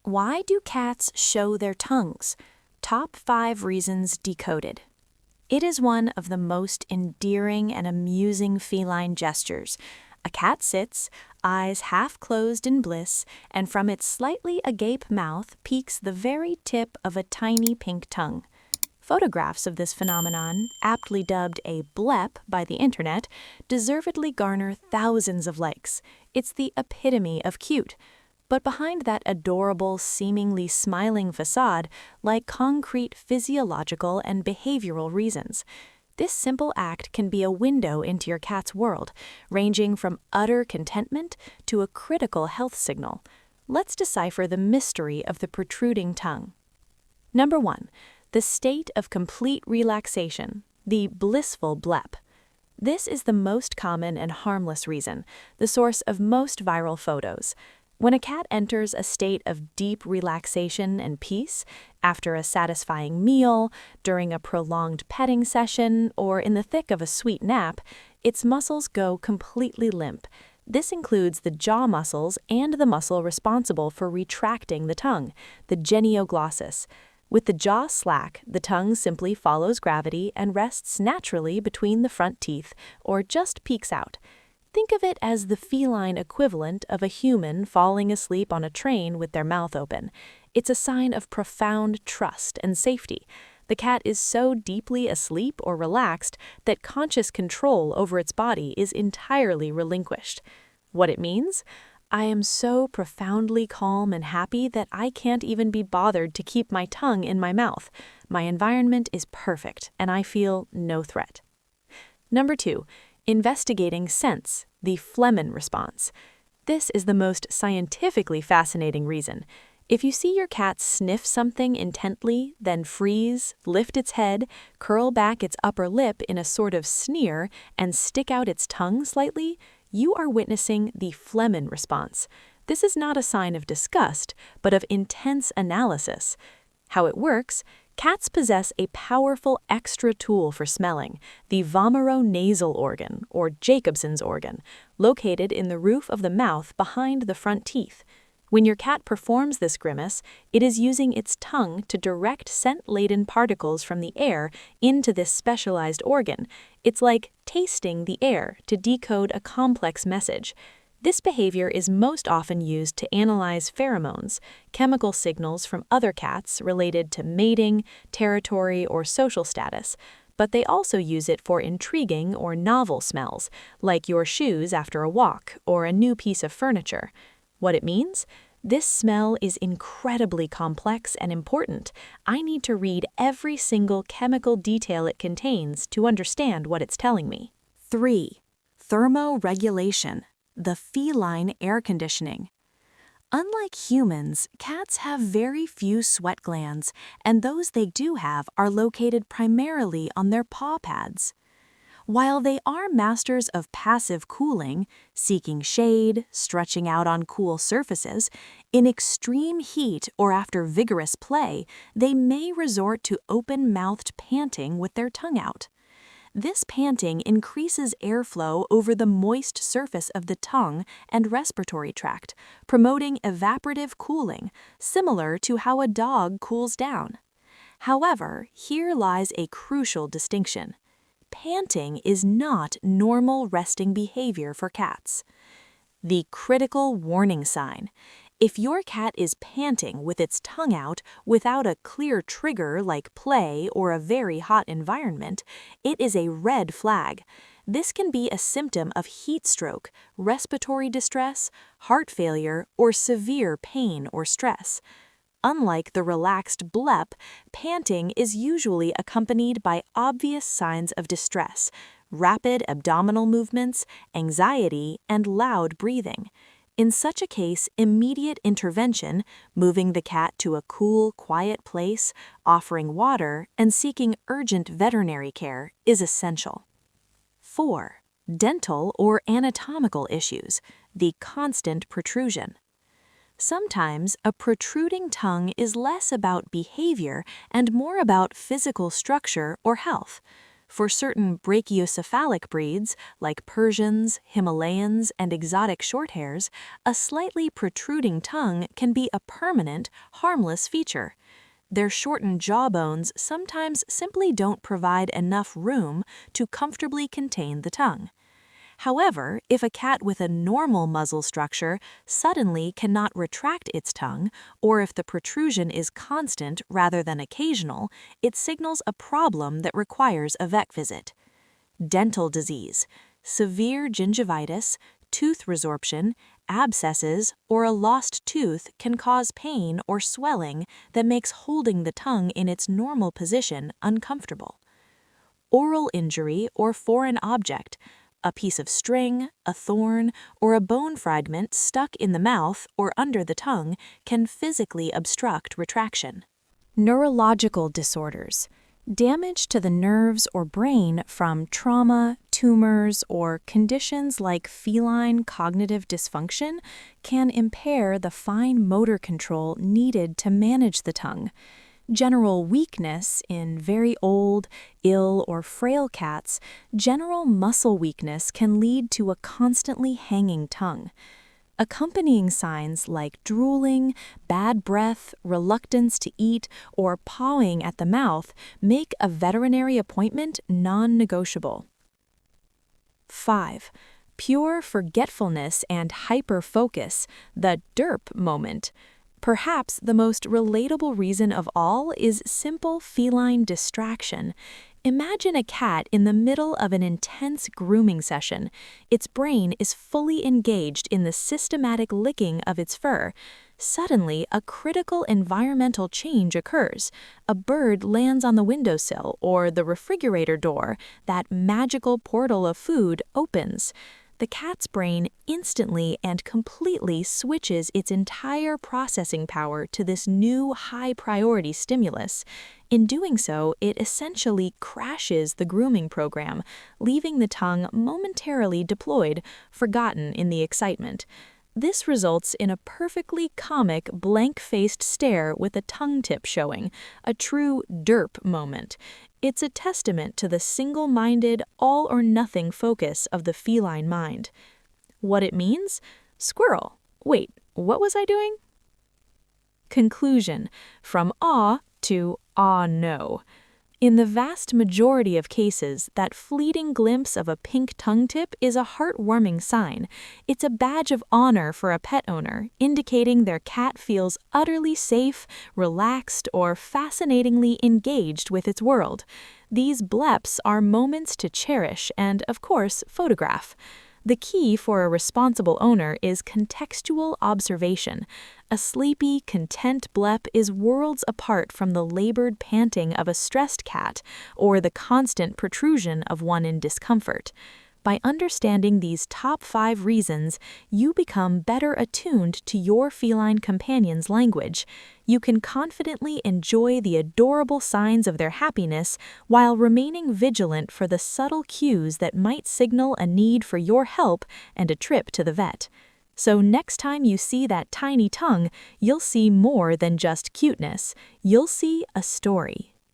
Why do cats show their tongues? Top 5 reasons decoded. It is one of the most endearing and amusing feline gestures. A cat sits, eyes half closed in bliss, and from its slightly agape mouth peeks the very tip of a tiny pink tongue. Photographs of this phenomenon, aptly dubbed a blep by the internet, deservedly garner thousands of likes. It's the epitome of cute. But behind that adorable, seemingly smiling facade lie concrete physiological and behavioral reasons. This simple act can be a window into your cat's world, ranging from utter contentment to a critical health signal. Let's decipher the mystery of the protruding tongue. Number 1. The state of complete relaxation, the blissful blep. This is the most common and harmless reason, the source of most viral photos. When a cat enters a state of deep relaxation and peace, after a satisfying meal, during a prolonged petting session, or in the thick of a sweet nap, its muscles go completely limp. This includes the jaw muscles and the muscle responsible for retracting the tongue, the genioglossus. With the jaw slack, the tongue simply follows gravity and rests naturally between the front teeth, or just peeks out. Think of it as the feline equivalent of a human falling asleep on a train with their mouth open. It's a sign of profound trust and safety. The cat is so deeply asleep or relaxed that conscious control over its body is entirely relinquished. What it means? I am so profoundly calm and happy that I can't even be bothered to keep my tongue in my mouth. My environment is perfect, and I feel no threat. Number 2. Investigating sense, the Flehmen response. This is the most scientifically fascinating reason. If you see your cat sniff something intently, then freeze, lift its head, curl back its upper lip in a sort of sneer, and stick out its tongue slightly, you are witnessing the Flehmen response. This is not a sign of disgust, but of intense analysis. How it works? Cats possess a powerful extra tool for smelling, the vomeronasal organ, or Jacobson's organ, located in the roof of the mouth behind the front teeth. When your cat performs this grimace, it is using its tongue to direct scent-laden particles from the air into this specialized organ. It's like tasting the air to decode a complex message. This behavior is most often used to analyze pheromones, chemical signals from other cats related to mating, territory, or social status, but they also use it for intriguing or novel smells, like your shoes after a walk or a new piece of furniture. What it means? This smell is incredibly complex and important. I need to read every single chemical detail it contains to understand what it's telling me. 3. Thermoregulation, the feline air conditioning. Unlike humans, cats have very few sweat glands, and those they do have are located primarily on their paw pads. While they are masters of passive cooling, seeking shade, stretching out on cool surfaces, in extreme heat or after vigorous play, they may resort to open-mouthed panting with their tongue out. This panting increases airflow over the moist surface of the tongue and respiratory tract, promoting evaporative cooling, similar to how a dog cools down. However, here lies a crucial distinction. Panting is not normal resting behavior for cats. The critical warning sign. If your cat is panting with its tongue out without a clear trigger like play or a very hot environment, it is a red flag. This can be a symptom of heat stroke, respiratory distress, heart failure, or severe pain or stress. Unlike the relaxed blep, panting is usually accompanied by obvious signs of distress, rapid abdominal movements, anxiety, and loud breathing. In such a case, immediate intervention, moving the cat to a cool, quiet place, offering water, and seeking urgent veterinary care is essential. 4. Dental or anatomical issues, the constant protrusion. Sometimes a protruding tongue is less about behavior and more about physical structure or health. For certain brachiocephalic breeds, like Persians, Himalayans, and exotic shorthairs, a slightly protruding tongue can be a permanent, harmless feature. Their shortened jawbones sometimes simply don't provide enough room to comfortably contain the tongue. However, if a cat with a normal muzzle structure suddenly cannot retract its tongue, or if the protrusion is constant rather than occasional, it signals a problem that requires a vet visit. Dental disease, severe gingivitis, tooth resorption, abscesses, or a lost tooth can cause pain or swelling that makes holding the tongue in its normal position uncomfortable. Oral injury or foreign object, a piece of string, a thorn, or a bone fragment stuck in the mouth or under the tongue can physically obstruct retraction. Neurological disorders. Damage to the nerves or brain from trauma, tumors, or conditions like feline cognitive dysfunction can impair the fine motor control needed to manage the tongue. General weakness in very old, ill, or frail cats, general muscle weakness can lead to a constantly hanging tongue. Accompanying signs like drooling, bad breath, reluctance to eat, or pawing at the mouth make a veterinary appointment non-negotiable. 5. Pure forgetfulness and hyper-focus, the derp moment. Perhaps the most relatable reason of all is simple feline distraction. Imagine a cat in the middle of an intense grooming session. Its brain is fully engaged in the systematic licking of its fur. Suddenly, a critical environmental change occurs. A bird lands on the windowsill, or the refrigerator door, that magical portal of food, opens. The cat's brain instantly and completely switches its entire processing power to this new high-priority stimulus. In doing so, it essentially crashes the grooming program, leaving the tongue momentarily deployed, forgotten in the excitement. This results in a perfectly comic blank-faced stare with a tongue tip showing, a true derp moment. It's a testament to the single-minded, all-or-nothing focus of the feline mind. What it means? Squirrel. Wait, what was I doing? Conclusion. From awe to awe no. In the vast majority of cases, that fleeting glimpse of a pink tongue tip is a heartwarming sign. It's a badge of honor for a pet owner, indicating their cat feels utterly safe, relaxed, or fascinatingly engaged with its world. These bleps are moments to cherish and, of course, photograph. The key for a responsible owner is contextual observation. A sleepy, content blep is worlds apart from the labored panting of a stressed cat or the constant protrusion of one in discomfort. By understanding these top 5 reasons, you become better attuned to your feline companion's language. You can confidently enjoy the adorable signs of their happiness while remaining vigilant for the subtle cues that might signal a need for your help and a trip to the vet. So next time you see that tiny tongue, you'll see more than just cuteness. You'll see a story.